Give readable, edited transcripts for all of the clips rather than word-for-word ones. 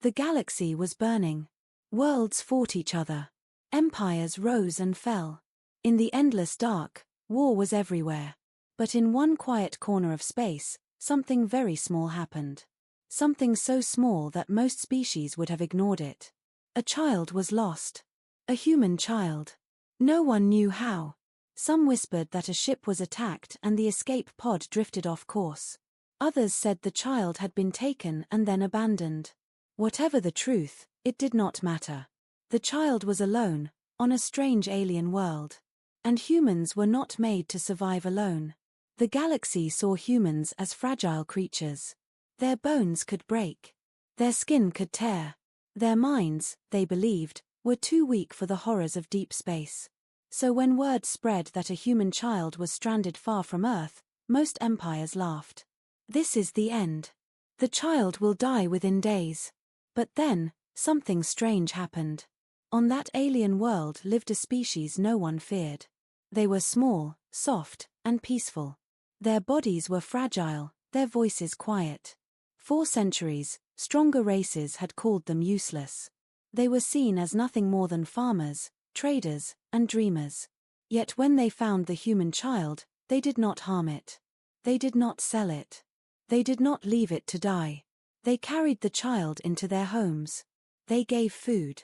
The galaxy was burning. Worlds fought each other. Empires rose and fell. In the endless dark, war was everywhere. But in one quiet corner of space, something very small happened. Something so small that most species would have ignored it. A child was lost. A human child. No one knew how. Some whispered that a ship was attacked and the escape pod drifted off course. Others said the child had been taken and then abandoned. Whatever the truth, it did not matter. The child was alone, on a strange alien world. And humans were not made to survive alone. The galaxy saw humans as fragile creatures. Their bones could break. Their skin could tear. Their minds, they believed, were too weak for the horrors of deep space. So when word spread that a human child was stranded far from Earth, most empires laughed. This is the end. The child will die within days. But then, something strange happened. On that alien world lived a species no one feared. They were small, soft, and peaceful. Their bodies were fragile, their voices quiet. For centuries, stronger races had called them useless. They were seen as nothing more than farmers, traders, and dreamers. Yet when they found the human child, they did not harm it. They did not sell it. They did not leave it to die. They carried the child into their homes. They gave food.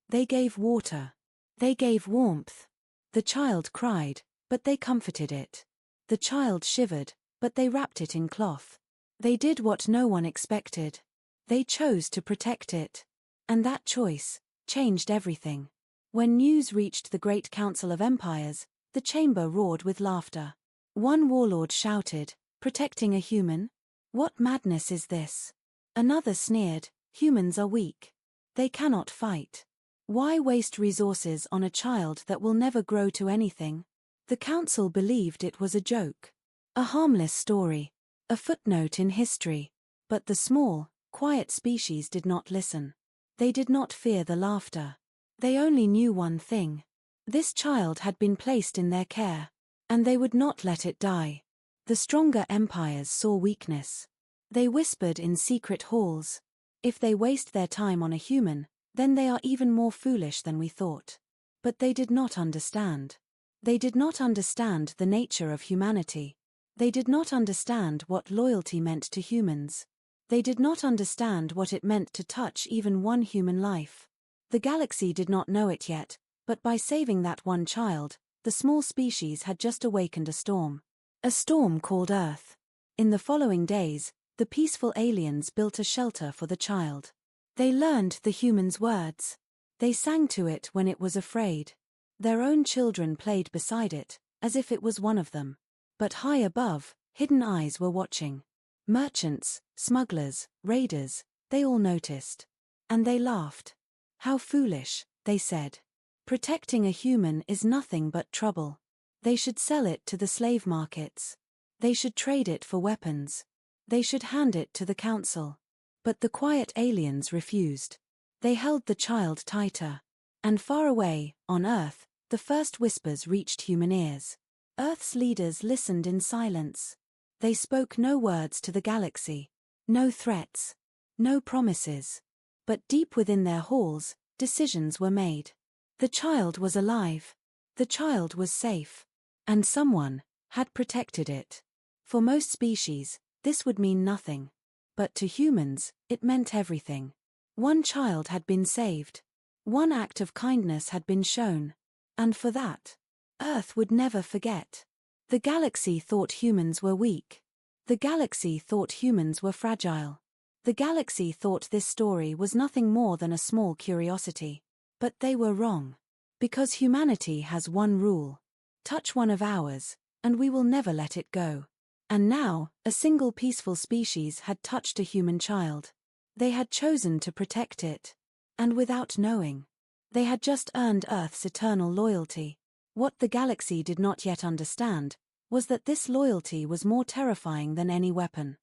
They gave water. They gave warmth. The child cried, but they comforted it. The child shivered, but they wrapped it in cloth. They did what no one expected. They chose to protect it. And that choice changed everything. When news reached the Great Council of Empires, the chamber roared with laughter. One warlord shouted, "Protecting a human? What madness is this?" Another sneered, "Humans are weak. They cannot fight. Why waste resources on a child that will never grow to anything?" The council believed it was a joke. A harmless story. A footnote in history. But the small, quiet species did not listen. They did not fear the laughter. They only knew one thing. This child had been placed in their care. And they would not let it die. The stronger empires saw weakness. They whispered in secret halls. If they waste their time on a human, then they are even more foolish than we thought. But they did not understand. They did not understand the nature of humanity. They did not understand what loyalty meant to humans. They did not understand what it meant to touch even one human life. The galaxy did not know it yet, but by saving that one child, the small species had just awakened a storm. A storm called Earth. In the following days, the peaceful aliens built a shelter for the child. They learned the humans' words. They sang to it when it was afraid. Their own children played beside it, as if it was one of them. But high above, hidden eyes were watching. Merchants, smugglers, raiders, they all noticed. And they laughed. "How foolish," they said. "Protecting a human is nothing but trouble. They should sell it to the slave markets. They should trade it for weapons. They should hand it to the council." But the quiet aliens refused. They held the child tighter. And far away, on Earth, the first whispers reached human ears. Earth's leaders listened in silence. They spoke no words to the galaxy. No threats. No promises. But deep within their halls, decisions were made. The child was alive. The child was safe. And someone had protected it. For most species, this would mean nothing. But to humans, it meant everything. One child had been saved. One act of kindness had been shown. And for that, Earth would never forget. The galaxy thought humans were weak. The galaxy thought humans were fragile. The galaxy thought this story was nothing more than a small curiosity. But they were wrong. Because humanity has one rule. Touch one of ours, and we will never let it go. And now, a single peaceful species had touched a human child. They had chosen to protect it. And without knowing, they had just earned Earth's eternal loyalty. What the galaxy did not yet understand was that this loyalty was more terrifying than any weapon.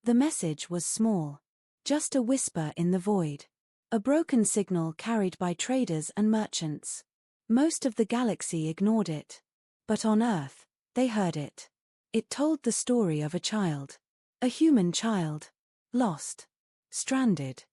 The message was small. Just a whisper in the void. A broken signal carried by traders and merchants. Most of the galaxy ignored it. But on Earth, they heard it. It told the story of a child. A human child. Lost. Stranded.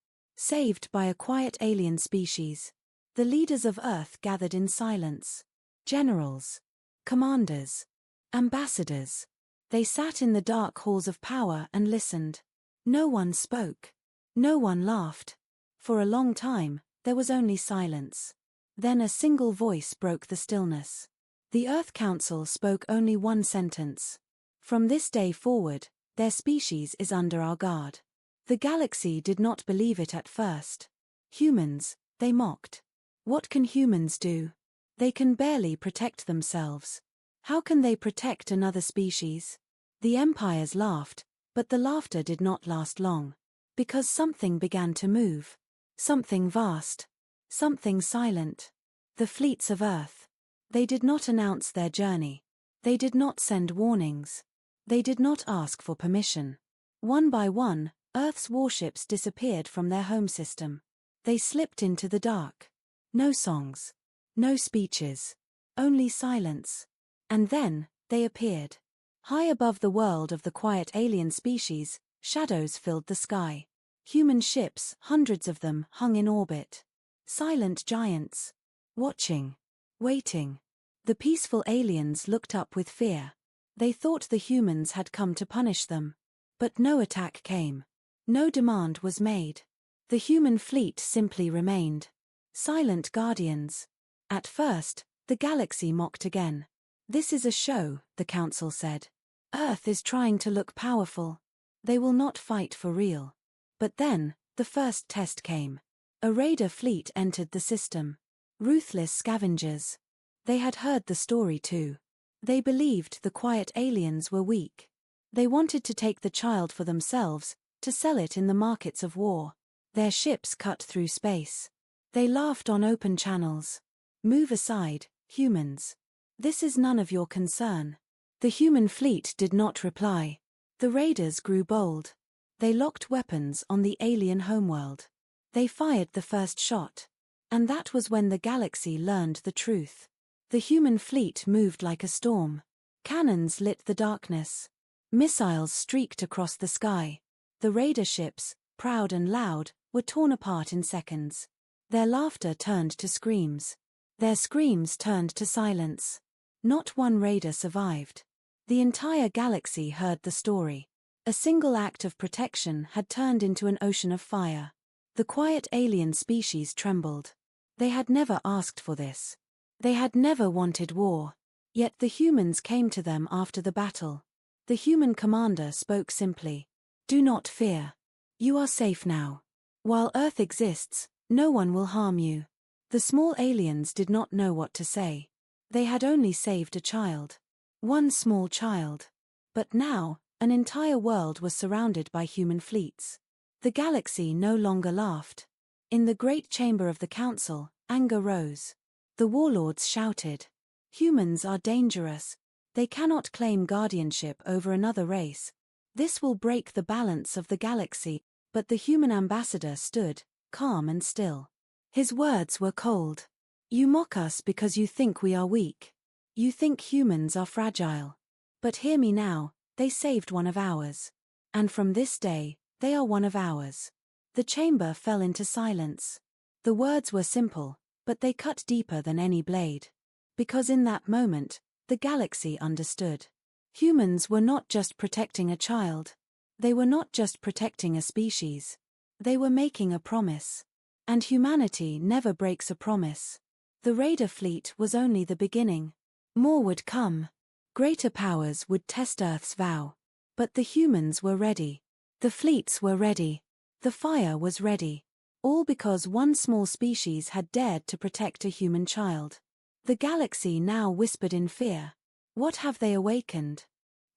Saved by a quiet alien species. The leaders of Earth gathered in silence. Generals. Commanders. Ambassadors. They sat in the dark halls of power and listened. No one spoke. No one laughed. For a long time, there was only silence. Then a single voice broke the stillness. The Earth Council spoke only one sentence. From this day forward, their species is under our guard. The galaxy did not believe it at first. Humans, they mocked. What can humans do? They can barely protect themselves. How can they protect another species? The empires laughed, but the laughter did not last long. Because something began to move. Something vast. Something silent. The fleets of Earth. They did not announce their journey. They did not send warnings. They did not ask for permission. One by one, Earth's warships disappeared from their home system. They slipped into the dark. No songs. No speeches. Only silence. And then, they appeared. High above the world of the quiet alien species, shadows filled the sky. Human ships, hundreds of them, hung in orbit. Silent giants. Watching. Waiting. The peaceful aliens looked up with fear. They thought the humans had come to punish them. But no attack came. No demand was made. The human fleet simply remained. Silent guardians. At first, the galaxy mocked again. This is a show, the council said. Earth is trying to look powerful. They will not fight for real. But then, the first test came. A raider fleet entered the system. Ruthless scavengers. They had heard the story too. They believed the quiet aliens were weak. They wanted to take the child for themselves, to sell it in the markets of war. Their ships cut through space. They laughed on open channels. Move aside, humans. This is none of your concern. The human fleet did not reply. The raiders grew bold. They locked weapons on the alien homeworld. They fired the first shot. And that was when the galaxy learned the truth. The human fleet moved like a storm. Cannons lit the darkness. Missiles streaked across the sky. The raider ships, proud and loud, were torn apart in seconds. Their laughter turned to screams. Their screams turned to silence. Not one raider survived. The entire galaxy heard the story. A single act of protection had turned into an ocean of fire. The quiet alien species trembled. They had never asked for this. They had never wanted war. Yet the humans came to them after the battle. The human commander spoke simply. Do not fear. You are safe now. While Earth exists, no one will harm you. The small aliens did not know what to say. They had only saved a child. One small child. But now, an entire world was surrounded by human fleets. The galaxy no longer laughed. In the great chamber of the council, anger rose. The warlords shouted. Humans are dangerous. They cannot claim guardianship over another race. This will break the balance of the galaxy, but the human ambassador stood, calm and still. His words were cold. You mock us because you think we are weak. You think humans are fragile. But hear me now, they saved one of ours. And from this day, they are one of ours. The chamber fell into silence. The words were simple, but they cut deeper than any blade. Because in that moment, the galaxy understood. Humans were not just protecting a child. They were not just protecting a species. They were making a promise. And humanity never breaks a promise. The raider fleet was only the beginning. More would come. Greater powers would test Earth's vow. But the humans were ready. The fleets were ready. The fire was ready. All because one small species had dared to protect a human child. The galaxy now whispered in fear. What have they awakened?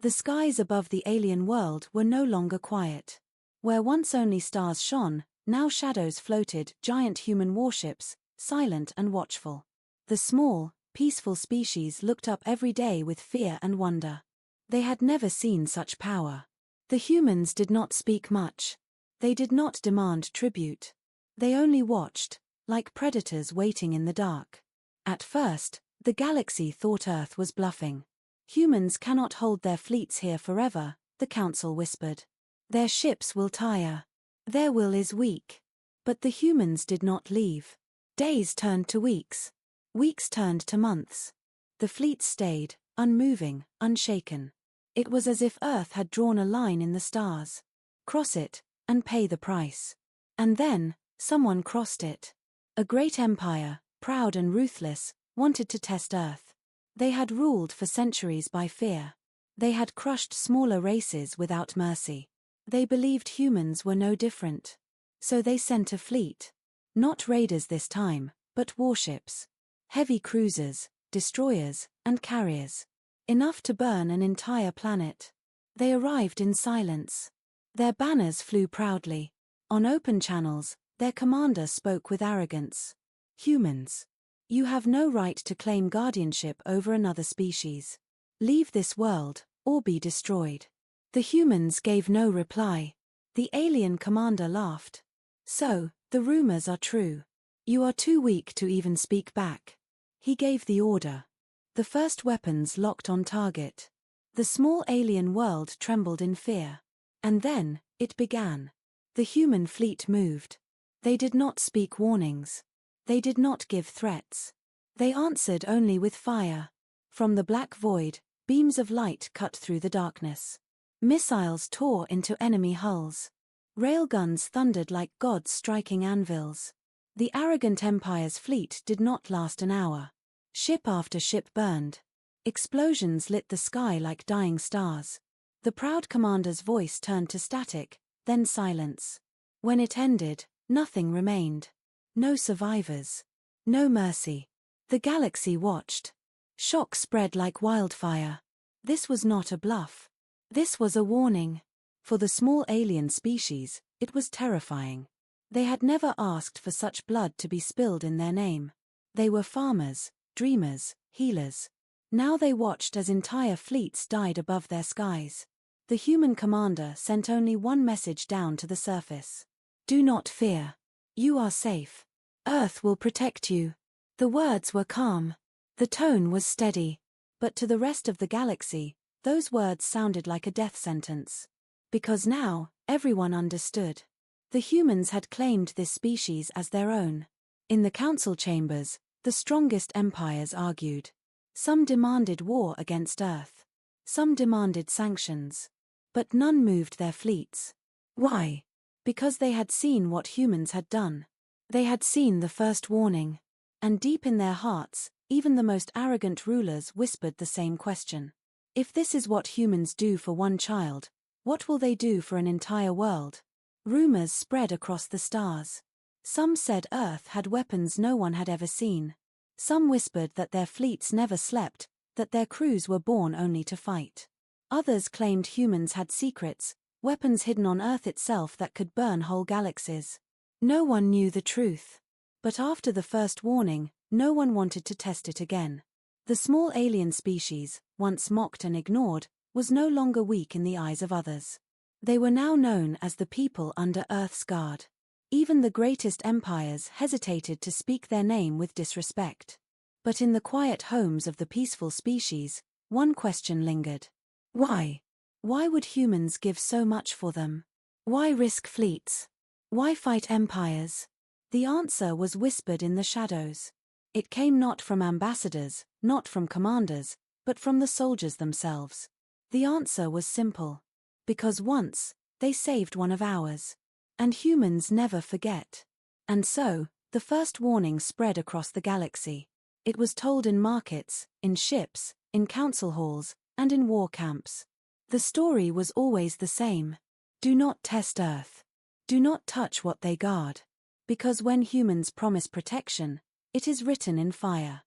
The skies above the alien world were no longer quiet. Where once only stars shone, now shadows floated, giant human warships, silent and watchful. The small, peaceful species looked up every day with fear and wonder. They had never seen such power. The humans did not speak much. They did not demand tribute. They only watched, like predators waiting in the dark. At first, the galaxy thought Earth was bluffing. Humans cannot hold their fleets here forever, the council whispered. Their ships will tire. Their will is weak. But the humans did not leave. Days turned to weeks. Weeks turned to months. The fleet stayed, unmoving, unshaken. It was as if Earth had drawn a line in the stars. Cross it, and pay the price. And then, someone crossed it. A great empire, proud and ruthless, wanted to test Earth. They had ruled for centuries by fear. They had crushed smaller races without mercy. They believed humans were no different. So they sent a fleet. Not raiders this time, but warships. Heavy cruisers, destroyers, and carriers. Enough to burn an entire planet. They arrived in silence. Their banners flew proudly. On open channels, their commander spoke with arrogance. Humans. You have no right to claim guardianship over another species. Leave this world, or be destroyed. The humans gave no reply. The alien commander laughed. So, the rumors are true. You are too weak to even speak back. He gave the order. The first weapons locked on target. The small alien world trembled in fear. And then, it began. The human fleet moved. They did not speak warnings. They did not give threats. They answered only with fire. From the black void, beams of light cut through the darkness. Missiles tore into enemy hulls. Railguns thundered like gods striking anvils. The arrogant Empire's fleet did not last an hour. Ship after ship burned. Explosions lit the sky like dying stars. The proud commander's voice turned to static, then silence. When it ended, nothing remained. No survivors. No mercy. The galaxy watched. Shock spread like wildfire. This was not a bluff. This was a warning. For the small alien species, it was terrifying. They had never asked for such blood to be spilled in their name. They were farmers, dreamers, healers. Now they watched as entire fleets died above their skies. The human commander sent only one message down to the surface. Do not fear. You are safe. Earth will protect you. The words were calm. The tone was steady. But to the rest of the galaxy, those words sounded like a death sentence. Because now, everyone understood. The humans had claimed this species as their own. In the council chambers, the strongest empires argued. Some demanded war against Earth. Some demanded sanctions. But none moved their fleets. Why? Because they had seen what humans had done. They had seen the first warning. And deep in their hearts, even the most arrogant rulers whispered the same question. If this is what humans do for one child, what will they do for an entire world? Rumors spread across the stars. Some said Earth had weapons no one had ever seen. Some whispered that their fleets never slept, that their crews were born only to fight. Others claimed humans had secrets, weapons hidden on Earth itself that could burn whole galaxies. No one knew the truth. But after the first warning, no one wanted to test it again. The small alien species, once mocked and ignored, was no longer weak in the eyes of others. They were now known as the people under Earth's guard. Even the greatest empires hesitated to speak their name with disrespect. But in the quiet homes of the peaceful species, one question lingered. Why? Why would humans give so much for them? Why risk fleets? Why fight empires? The answer was whispered in the shadows. It came not from ambassadors, not from commanders, but from the soldiers themselves. The answer was simple. Because once, they saved one of ours. And humans never forget. And so, the first warning spread across the galaxy. It was told in markets, in ships, in council halls, and in war camps. The story was always the same. Do not test Earth. Do not touch what they guard. Because when humans promise protection, it is written in fire.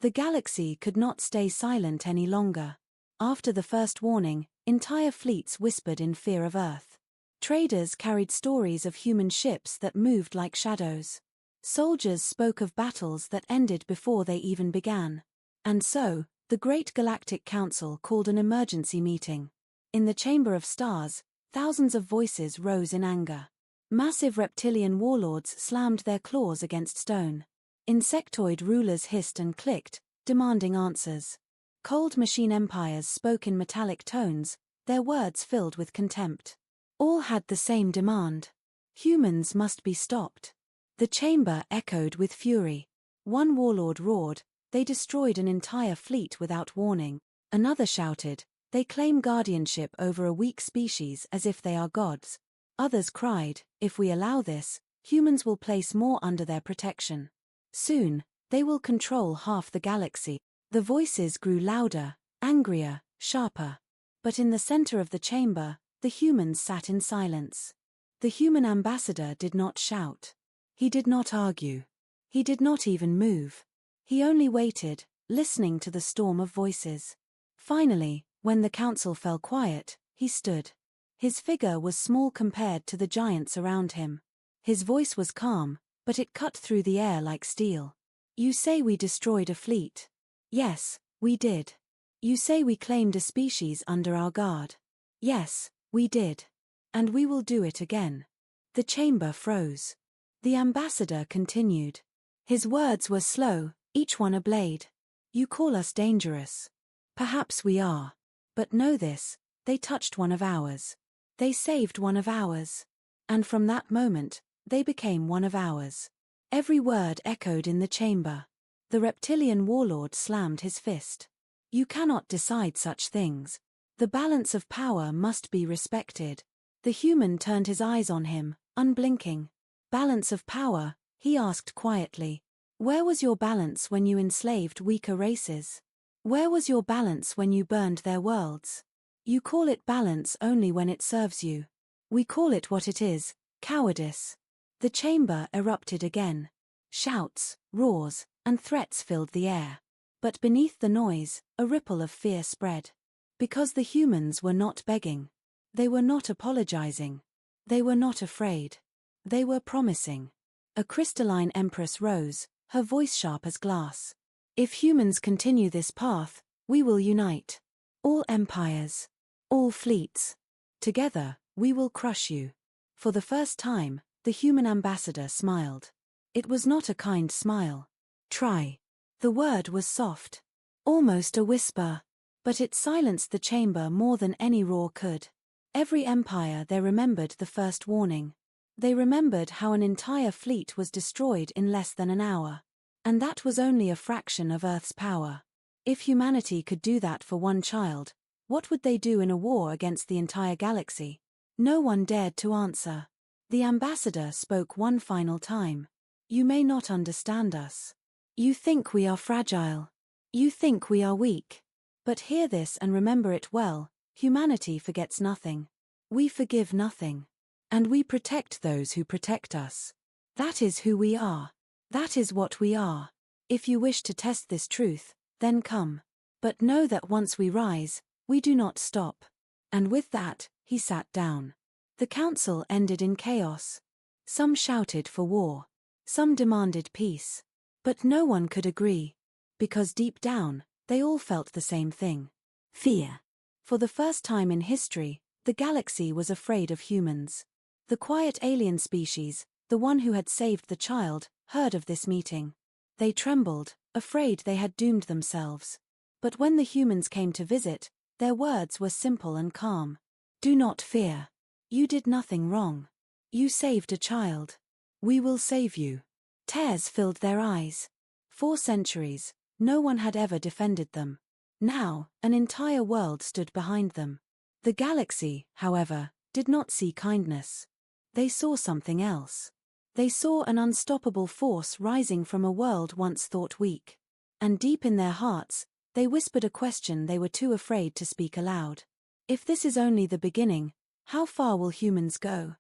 The galaxy could not stay silent any longer. After the first warning, entire fleets whispered in fear of Earth. Traders carried stories of human ships that moved like shadows. Soldiers spoke of battles that ended before they even began. And so, the Great Galactic Council called an emergency meeting. In the Chamber of Stars, thousands of voices rose in anger. Massive reptilian warlords slammed their claws against stone. Insectoid rulers hissed and clicked, demanding answers. Cold machine empires spoke in metallic tones, their words filled with contempt. All had the same demand. Humans must be stopped. The chamber echoed with fury. One warlord roared, "They destroyed an entire fleet without warning." Another shouted, "They claim guardianship over a weak species as if they are gods." Others cried, "If we allow this, humans will place more under their protection. Soon, they will control half the galaxy." The voices grew louder, angrier, sharper. But in the center of the chamber, the humans sat in silence. The human ambassador did not shout. He did not argue. He did not even move. He only waited, listening to the storm of voices. Finally, when the council fell quiet, he stood. His figure was small compared to the giants around him. His voice was calm, but it cut through the air like steel. "You say we destroyed a fleet. Yes, we did. You say we claimed a species under our guard. Yes, we did. And we will do it again." The chamber froze. The ambassador continued. His words were slow, each one a blade. "You call us dangerous. Perhaps we are. But know this, they touched one of ours. They saved one of ours. And from that moment, they became one of ours." Every word echoed in the chamber. The reptilian warlord slammed his fist. "You cannot decide such things. The balance of power must be respected." The human turned his eyes on him, unblinking. "Balance of power?" he asked quietly. "Where was your balance when you enslaved weaker races? Where was your balance when you burned their worlds? You call it balance only when it serves you. We call it what it is, cowardice." The chamber erupted again. Shouts, roars, and threats filled the air. But beneath the noise, a ripple of fear spread. Because the humans were not begging. They were not apologizing. They were not afraid. They were promising. A crystalline empress rose, her voice sharp as glass. "If humans continue this path, we will unite. All empires. All fleets. Together, we will crush you." For the first time, the human ambassador smiled. It was not a kind smile. "Try." The word was soft. Almost a whisper. But it silenced the chamber more than any roar could. Every empire there remembered the first warning. They remembered how an entire fleet was destroyed in less than an hour. And that was only a fraction of Earth's power. If humanity could do that for one child, what would they do in a war against the entire galaxy? No one dared to answer. The ambassador spoke one final time. "You may not understand us. You think we are fragile. You think we are weak. But hear this and remember it well, humanity forgets nothing. We forgive nothing. And we protect those who protect us. That is who we are. That is what we are. If you wish to test this truth, then come. But know that once we rise, we do not stop." And with that, he sat down. The council ended in chaos. Some shouted for war. Some demanded peace. But no one could agree. Because deep down, they all felt the same thing. Fear. For the first time in history, the galaxy was afraid of humans. The quiet alien species, the one who had saved the child, heard of this meeting. They trembled, afraid they had doomed themselves. But when the humans came to visit, their words were simple and calm. "Do not fear. You did nothing wrong. You saved a child. We will save you." Tears filled their eyes. 4 centuries, no one had ever defended them. Now, an entire world stood behind them. The galaxy, however, did not see kindness. They saw something else. They saw an unstoppable force rising from a world once thought weak. And deep in their hearts, they whispered a question they were too afraid to speak aloud. If this is only the beginning, how far will humans go?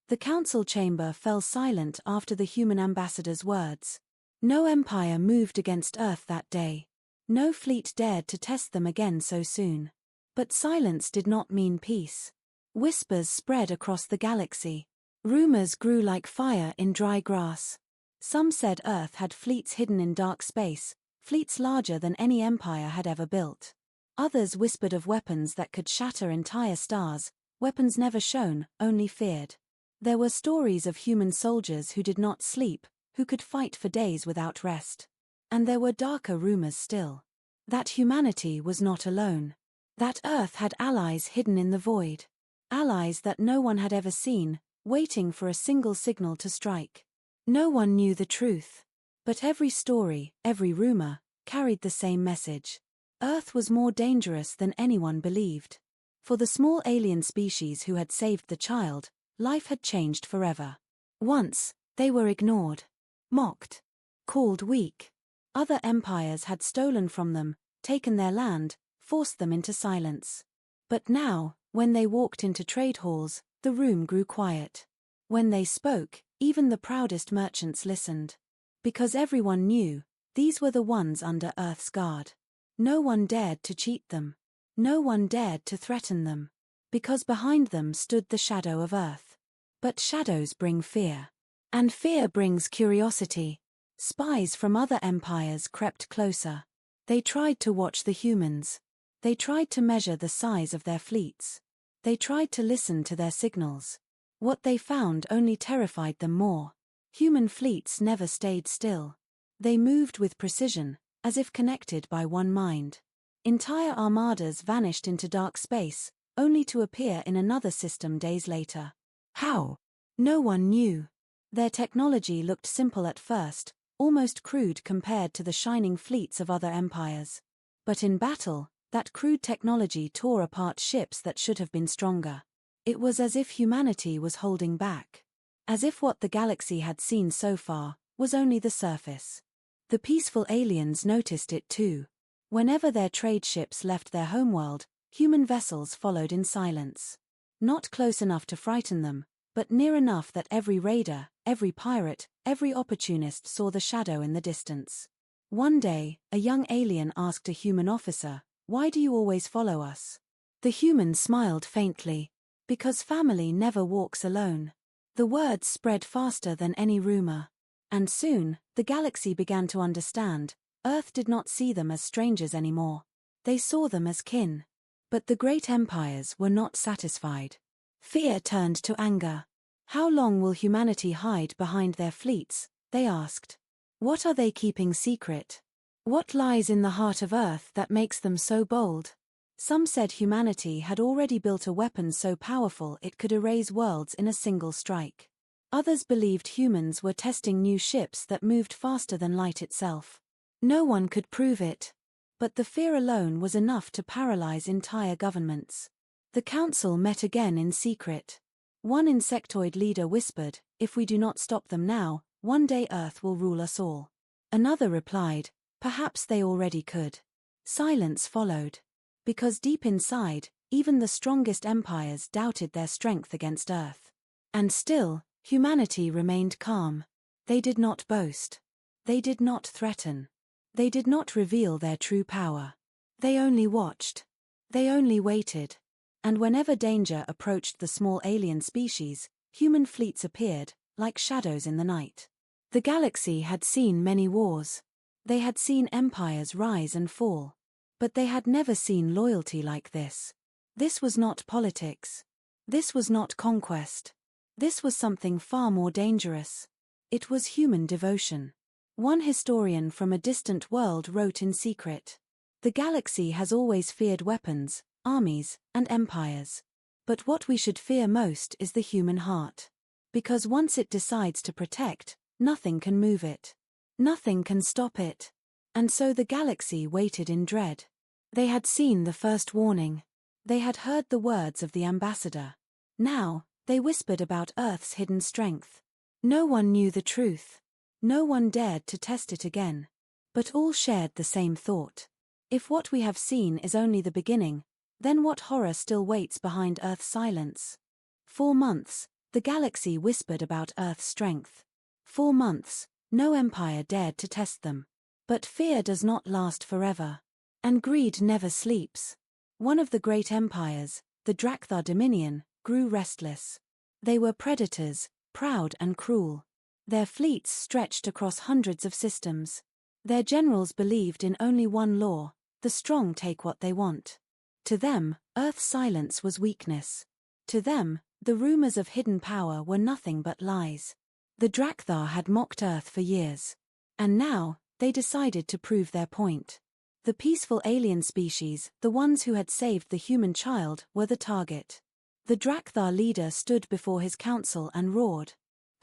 The council chamber fell silent after the human ambassador's words. No empire moved against Earth that day. No fleet dared to test them again so soon. But silence did not mean peace. Whispers spread across the galaxy. Rumors grew like fire in dry grass. Some said Earth had fleets hidden in dark space, fleets larger than any empire had ever built. Others whispered of weapons that could shatter entire stars, weapons never shown, only feared. There were stories of human soldiers who did not sleep, who could fight for days without rest. And there were darker rumors still. That humanity was not alone. That Earth had allies hidden in the void. Allies that no one had ever seen, waiting for a single signal to strike. No one knew the truth. But every story, every rumor, carried the same message. Earth was more dangerous than anyone believed. For the small alien species who had saved the child, life had changed forever. Once, they were ignored, mocked, called weak. Other empires had stolen from them, taken their land, forced them into silence. But now, when they walked into trade halls, the room grew quiet. When they spoke, even the proudest merchants listened. Because everyone knew, these were the ones under Earth's guard. No one dared to cheat them. No one dared to threaten them. Because behind them stood the shadow of Earth. But shadows bring fear. And fear brings curiosity. Spies from other empires crept closer. They tried to watch the humans. They tried to measure the size of their fleets. They tried to listen to their signals. What they found only terrified them more. Human fleets never stayed still. They moved with precision, as if connected by one mind. Entire armadas vanished into dark space, only to appear in another system days later. How? No one knew. Their technology looked simple at first, almost crude compared to the shining fleets of other empires. But in battle, that crude technology tore apart ships that should have been stronger. It was as if humanity was holding back. As if what the galaxy had seen so far was only the surface. The peaceful aliens noticed it too. Whenever their trade ships left their homeworld, human vessels followed in silence. Not close enough to frighten them, but near enough that every raider, every pirate, every opportunist saw the shadow in the distance. One day, a young alien asked a human officer, "Why do you always follow us?" The human smiled faintly. Because family never walks alone. The words spread faster than any rumor. And soon, the galaxy began to understand. Earth did not see them as strangers anymore. They saw them as kin. But the great empires were not satisfied. Fear turned to anger. How long will humanity hide behind their fleets? They asked. What are they keeping secret? What lies in the heart of Earth that makes them so bold? Some said humanity had already built a weapon so powerful it could erase worlds in a single strike. Others believed humans were testing new ships that moved faster than light itself. No one could prove it. But the fear alone was enough to paralyze entire governments. The council met again in secret. One insectoid leader whispered, "If we do not stop them now, one day Earth will rule us all." Another replied, "Perhaps they already could." Silence followed. Because deep inside, even the strongest empires doubted their strength against Earth. And still, humanity remained calm. They did not boast. They did not threaten. They did not reveal their true power. They only watched. They only waited. And whenever danger approached the small alien species, human fleets appeared, like shadows in the night. The galaxy had seen many wars. They had seen empires rise and fall. But they had never seen loyalty like this. This was not politics. This was not conquest. This was something far more dangerous. It was human devotion. One historian from a distant world wrote in secret, "The galaxy has always feared weapons, armies, and empires. But what we should fear most is the human heart. Because once it decides to protect, nothing can move it. Nothing can stop it." And so the galaxy waited in dread. They had seen the first warning. They had heard the words of the ambassador. Now, they whispered about Earth's hidden strength. No one knew the truth. No one dared to test it again. But all shared the same thought. If what we have seen is only the beginning, then what horror still waits behind Earth's silence? 4 months, the galaxy whispered about Earth's strength. 4 months, no empire dared to test them. But fear does not last forever. And greed never sleeps. One of the great empires, the Drakthar Dominion, grew restless. They were predators, proud and cruel. Their fleets stretched across hundreds of systems. Their generals believed in only one law: the strong take what they want. To them, Earth's silence was weakness. To them, the rumors of hidden power were nothing but lies. The Drakthar had mocked Earth for years. And now, they decided to prove their point. The peaceful alien species, the ones who had saved the human child, were the target. The Drakthar leader stood before his council and roared.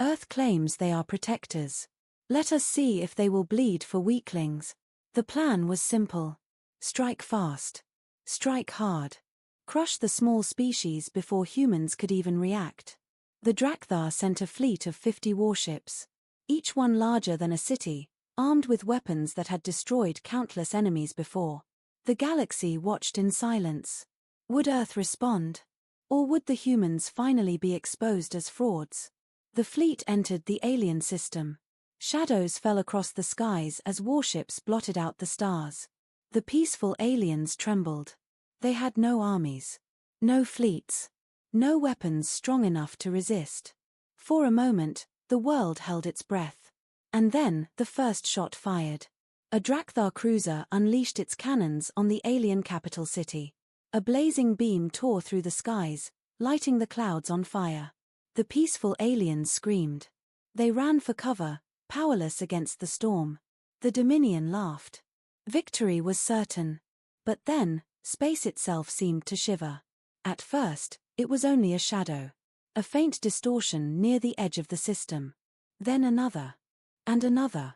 Earth claims they are protectors. Let us see if they will bleed for weaklings. The plan was simple. Strike fast. Strike hard. Crush the small species before humans could even react. The Drakthar sent a fleet of 50 warships, each one larger than a city, armed with weapons that had destroyed countless enemies before. The galaxy watched in silence. Would Earth respond? Or would the humans finally be exposed as frauds? The fleet entered the alien system. Shadows fell across the skies as warships blotted out the stars. The peaceful aliens trembled. They had no armies, no fleets, no weapons strong enough to resist. For a moment, the world held its breath. And then, the first shot fired. A Drakthar cruiser unleashed its cannons on the alien capital city. A blazing beam tore through the skies, lighting the clouds on fire. The peaceful aliens screamed. They ran for cover, powerless against the storm. The Dominion laughed. Victory was certain. But then, space itself seemed to shiver. At first, it was only a shadow. A faint distortion near the edge of the system. Then another. And another.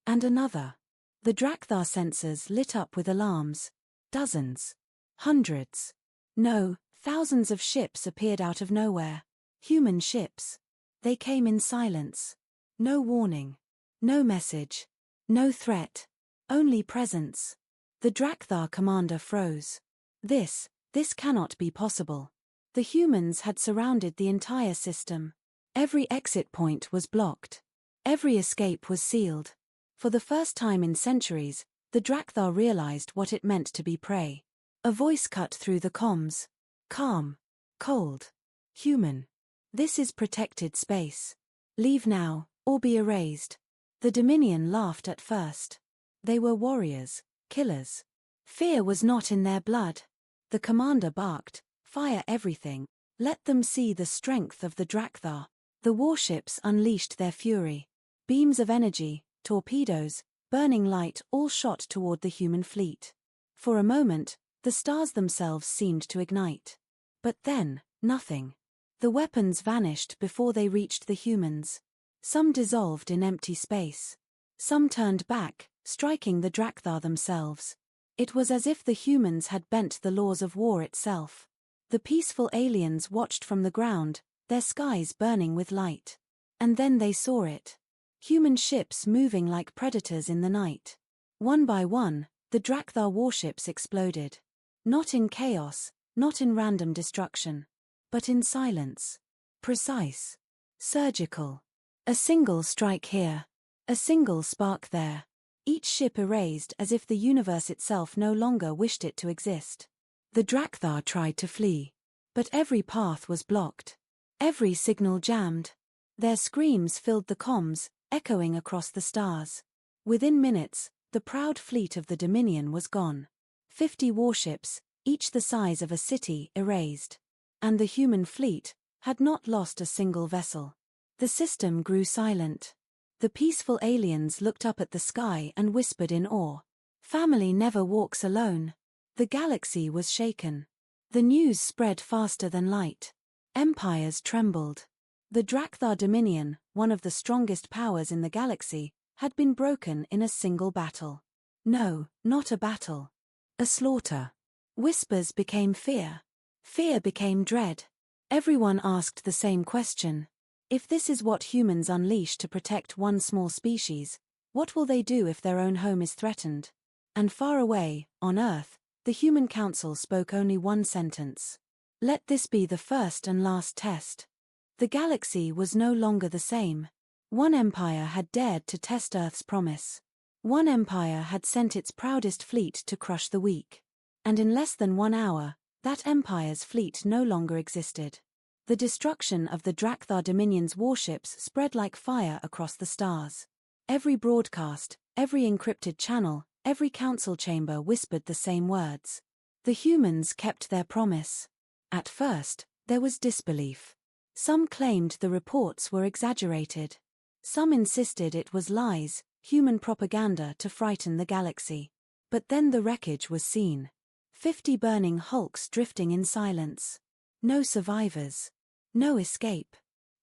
And another. The Drakthar sensors lit up with alarms. Dozens. Hundreds. No, thousands of ships appeared out of nowhere. Human ships. They came in silence. No warning. No message. No threat. Only presence. The Drakthar commander froze. This cannot be possible. The humans had surrounded the entire system. Every exit point was blocked. Every escape was sealed. For the first time in centuries, the Drakthar realized what it meant to be prey. A voice cut through the comms. Calm. Cold. Human. This is protected space. Leave now, or be erased. The Dominion laughed at first. They were warriors, killers. Fear was not in their blood. The commander barked, fire everything. Let them see the strength of the Drakthar. The warships unleashed their fury. Beams of energy, torpedoes, burning light all shot toward the human fleet. For a moment, the stars themselves seemed to ignite. But then, nothing. The weapons vanished before they reached the humans. Some dissolved in empty space. Some turned back, striking the Drakthar themselves. It was as if the humans had bent the laws of war itself. The peaceful aliens watched from the ground, their skies burning with light. And then they saw it. Human ships moving like predators in the night. One by one, the Drakthar warships exploded. Not in chaos, not in random destruction. But in silence. Precise. Surgical. A single strike here. A single spark there. Each ship erased as if the universe itself no longer wished it to exist. The Drakthar tried to flee. But every path was blocked. Every signal jammed. Their screams filled the comms, echoing across the stars. Within minutes, the proud fleet of the Dominion was gone. 50 warships, each the size of a city, erased. And the human fleet had not lost a single vessel. The system grew silent. The peaceful aliens looked up at the sky and whispered in awe. Family never walks alone. The galaxy was shaken. The news spread faster than light. Empires trembled. The Drakthar Dominion, one of the strongest powers in the galaxy, had been broken in a single battle. No, not a battle. A slaughter. Whispers became fear. Fear became dread. Everyone asked the same question. If this is what humans unleash to protect one small species, what will they do if their own home is threatened? And far away, on Earth, the Human Council spoke only one sentence. Let this be the first and last test. The galaxy was no longer the same. One empire had dared to test Earth's promise. One empire had sent its proudest fleet to crush the weak. And in less than 1 hour, that empire's fleet no longer existed. The destruction of the Drakthar Dominion's warships spread like fire across the stars. Every broadcast, every encrypted channel, every council chamber whispered the same words. The humans kept their promise. At first, there was disbelief. Some claimed the reports were exaggerated. Some insisted it was lies, human propaganda to frighten the galaxy. But then the wreckage was seen. 50 burning hulks drifting in silence. No survivors. No escape.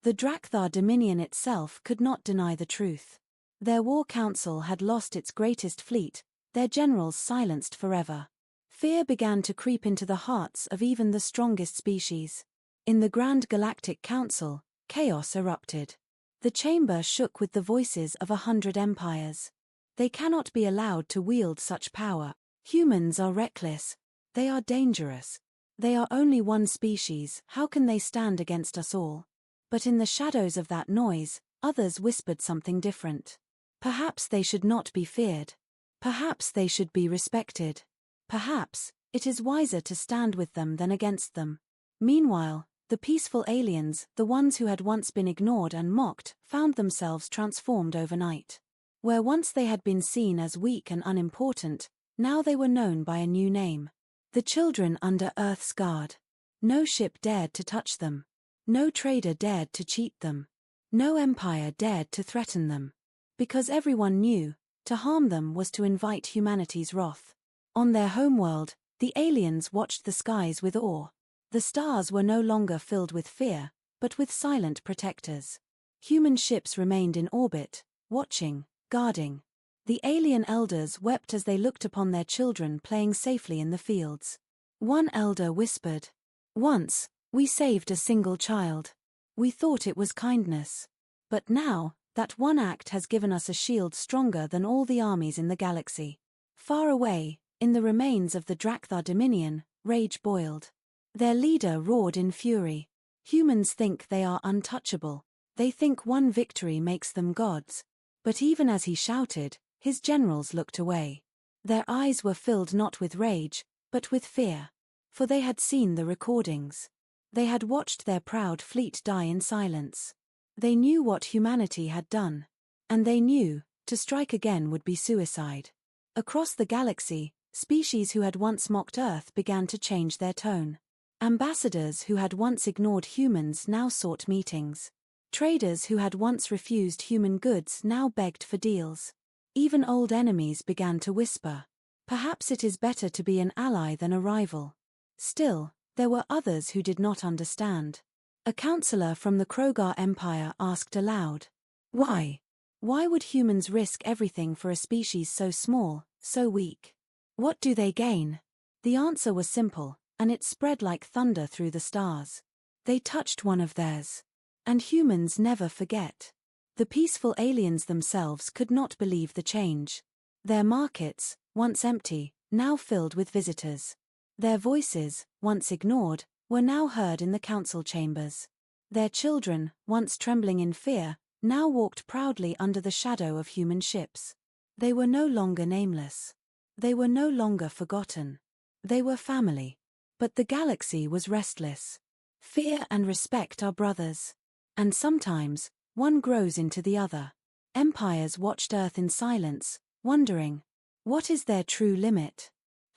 The Drakthar Dominion itself could not deny the truth. Their war council had lost its greatest fleet, their generals silenced forever. Fear began to creep into the hearts of even the strongest species. In the Grand Galactic Council, chaos erupted. The chamber shook with the voices of 100 empires. They cannot be allowed to wield such power. Humans are reckless. They are dangerous. They are only one species, how can they stand against us all? But in the shadows of that noise, others whispered something different. Perhaps they should not be feared. Perhaps they should be respected. Perhaps it is wiser to stand with them than against them. Meanwhile, the peaceful aliens, the ones who had once been ignored and mocked, found themselves transformed overnight. Where once they had been seen as weak and unimportant, now they were known by a new name. The children under Earth's guard. No ship dared to touch them. No trader dared to cheat them. No empire dared to threaten them. Because everyone knew, to harm them was to invite humanity's wrath. On their homeworld, the aliens watched the skies with awe. The stars were no longer filled with fear, but with silent protectors. Human ships remained in orbit, watching, guarding. The alien elders wept as they looked upon their children playing safely in the fields. One elder whispered, "Once, we saved a single child. We thought it was kindness. But now, that one act has given us a shield stronger than all the armies in the galaxy." Far away, in the remains of the Drakthar Dominion, rage boiled. Their leader roared in fury. Humans think they are untouchable. They think one victory makes them gods. But even as he shouted, his generals looked away. Their eyes were filled not with rage, but with fear. For they had seen the recordings. They had watched their proud fleet die in silence. They knew what humanity had done. And they knew, to strike again would be suicide. Across the galaxy, species who had once mocked Earth began to change their tone. Ambassadors who had once ignored humans now sought meetings. Traders who had once refused human goods now begged for deals. Even old enemies began to whisper, "Perhaps it is better to be an ally than a rival." Still, there were others who did not understand. A counselor from the Krogar Empire asked aloud, "Why? Why would humans risk everything for a species so small, so weak? What do they gain?" The answer was simple, and it spread like thunder through the stars. They touched one of theirs. And humans never forget. The peaceful aliens themselves could not believe the change. Their markets, once empty, now filled with visitors. Their voices, once ignored, were now heard in the council chambers. Their children, once trembling in fear, now walked proudly under the shadow of human ships. They were no longer nameless. They were no longer forgotten. They were family. But the galaxy was restless. Fear and respect are brothers. And sometimes, one grows into the other. Empires watched Earth in silence, wondering, what is their true limit?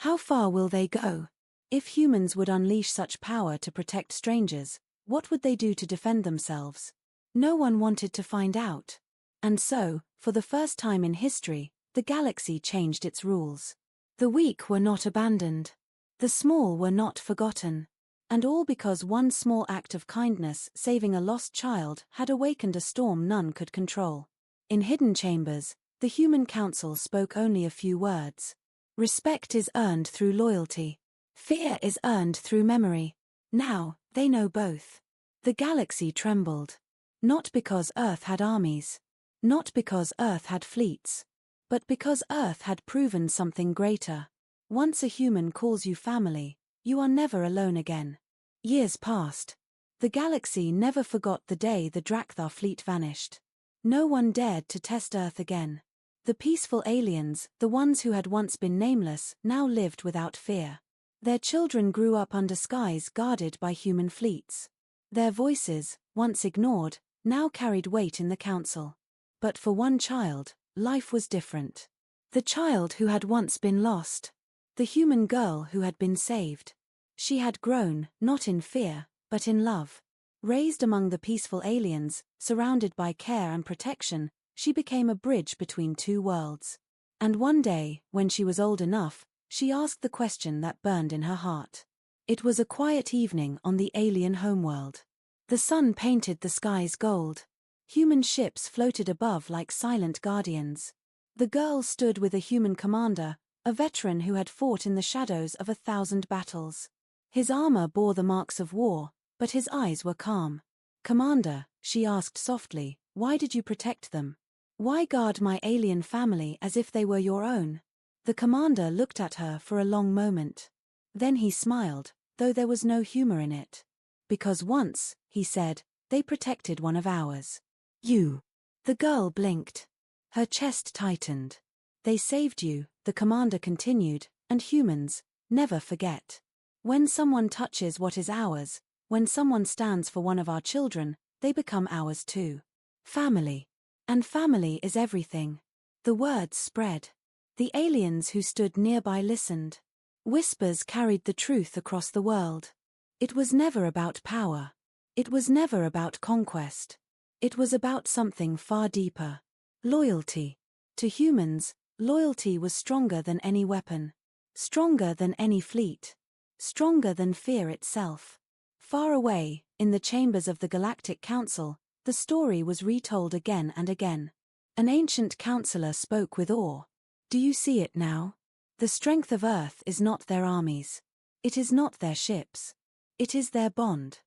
How far will they go? If humans would unleash such power to protect strangers, what would they do to defend themselves? No one wanted to find out. And so, for the first time in history, the galaxy changed its rules. The weak were not abandoned. The small were not forgotten. And all because one small act of kindness, saving a lost child, had awakened a storm none could control. In hidden chambers, the human council spoke only a few words. Respect is earned through loyalty. Fear is earned through memory. Now, they know both. The galaxy trembled. Not because Earth had armies. Not because Earth had fleets. But because Earth had proven something greater. Once a human calls you family, you are never alone again. Years passed. The galaxy never forgot the day the Drakthar fleet vanished. No one dared to test Earth again. The peaceful aliens, the ones who had once been nameless, now lived without fear. Their children grew up under skies guarded by human fleets. Their voices, once ignored, now carried weight in the council. But for one child, life was different. The child who had once been lost. The human girl who had been saved. She had grown, not in fear, but in love. Raised among the peaceful aliens, surrounded by care and protection, she became a bridge between two worlds. And one day, when she was old enough, she asked the question that burned in her heart. It was a quiet evening on the alien homeworld. The sun painted the skies gold. Human ships floated above like silent guardians. The girl stood with a human commander, a veteran who had fought in the shadows of 1,000 battles. His armor bore the marks of war, but his eyes were calm. "Commander," she asked softly, "why did you protect them? Why guard my alien family as if they were your own?" The commander looked at her for a long moment. Then he smiled, though there was no humor in it. "Because once," he said, "they protected one of ours. You." The girl blinked. Her chest tightened. "They saved you," the commander continued, "and humans never forget. When someone touches what is ours, when someone stands for one of our children, they become ours too. Family. And family is everything." The words spread. The aliens who stood nearby listened. Whispers carried the truth across the world. It was never about power. It was never about conquest. It was about something far deeper. Loyalty. To humans, loyalty was stronger than any weapon. Stronger than any fleet. Stronger than fear itself. Far away, in the chambers of the Galactic Council, the story was retold again and again. An ancient counselor spoke with awe. "Do you see it now? The strength of Earth is not their armies. It is not their ships. It is their bond.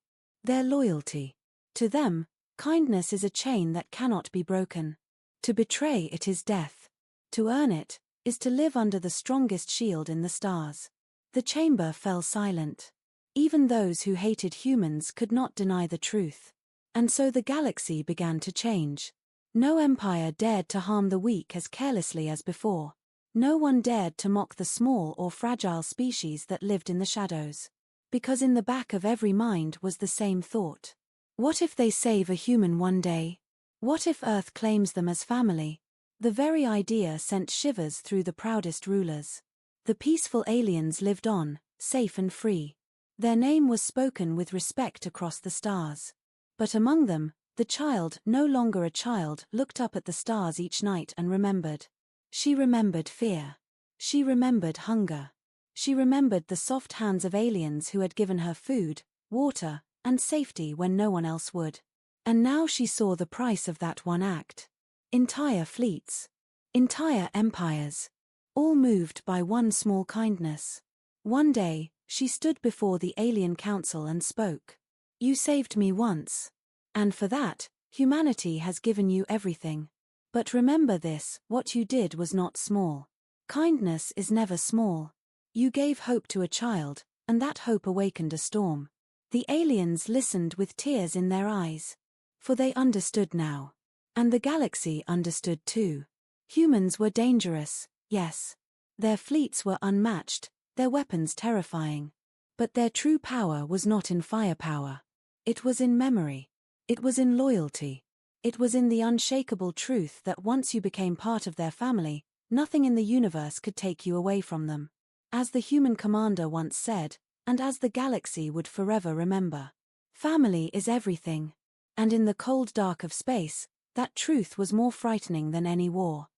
Their loyalty. To them, kindness is a chain that cannot be broken. To betray it is death. To earn it is to live under the strongest shield in the stars." The chamber fell silent. Even those who hated humans could not deny the truth. And so the galaxy began to change. No empire dared to harm the weak as carelessly as before. No one dared to mock the small or fragile species that lived in the shadows. Because in the back of every mind was the same thought. What if they save a human one day? What if Earth claims them as family? The very idea sent shivers through the proudest rulers. The peaceful aliens lived on, safe and free. Their name was spoken with respect across the stars. But among them, the child, no longer a child, looked up at the stars each night and remembered. She remembered fear. She remembered hunger. She remembered the soft hands of aliens who had given her food, water, and safety when no one else would. And now she saw the price of that one act. Entire fleets. Entire empires. All moved by one small kindness. One day, she stood before the alien council and spoke. "You saved me once. And for that, humanity has given you everything. But remember this, what you did was not small. Kindness is never small. You gave hope to a child, and that hope awakened a storm." The aliens listened with tears in their eyes. For they understood now. And the galaxy understood too. Humans were dangerous, yes. Their fleets were unmatched, their weapons terrifying. But their true power was not in firepower. It was in memory. It was in loyalty. It was in the unshakable truth that once you became part of their family, nothing in the universe could take you away from them. As the human commander once said, and as the galaxy would forever remember, family is everything. And in the cold dark of space, that truth was more frightening than any war.